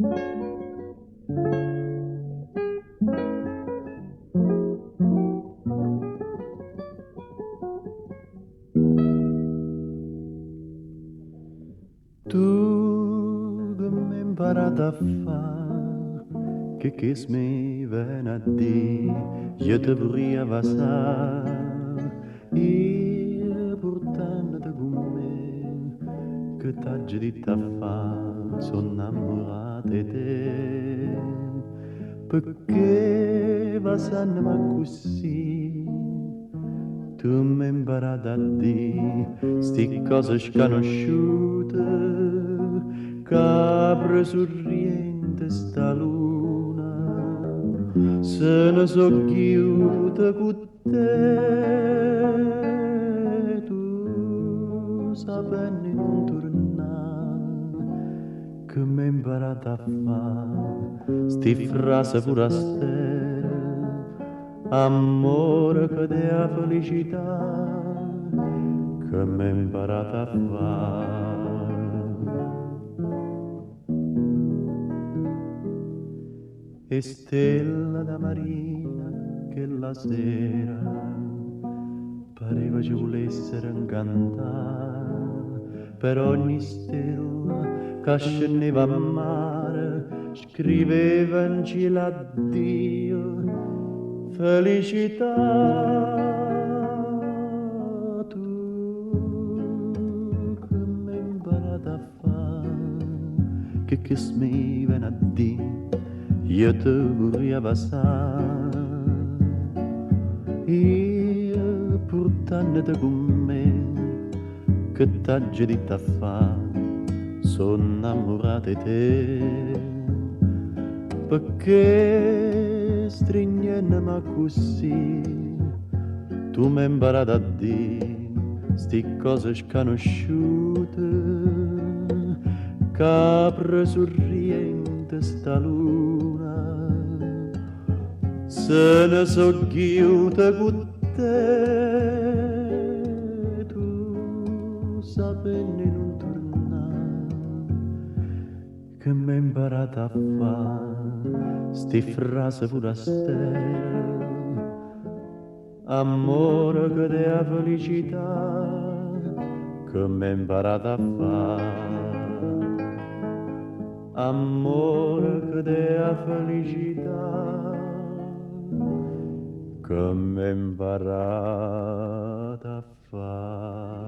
Tu m'hai imparato a fare che mi viene a dire, io te vorrei avvassare, io portandoti con me, che t'aggi di a fare, sono innamorato di te, perché vasanno così. Tu m'hai imparato a dire sti cose sconosciute, capre sorriente sta luna, se ne so chiude con te, tu sapendo non tornare, che m'hai imparato a fare sti frasi pure a stelle. Amore che dea felicità che m'è imparata a fare. E stella da marina che la sera pareva ci volessero incantare per ogni stella che scendeva a mare scriveva in cielo addio felicità. Tu che m'hai imparato a fare che mi viene a dire io te vorrei abbassare, io portandoti con me che t'aggi di a fare, sono innamorato di te, perché stringendomi così tu m'hai imparato a dire sti cose sconosciute, capre sorriente sta luna, se ne so chiude con te, tu sapendo non tornare, che m'hai imparato a fare sti frasi pure a stelle, amore che dea felicità, che m'hai imparato a fare, amore che dea felicità, che m'hai imparato a fare.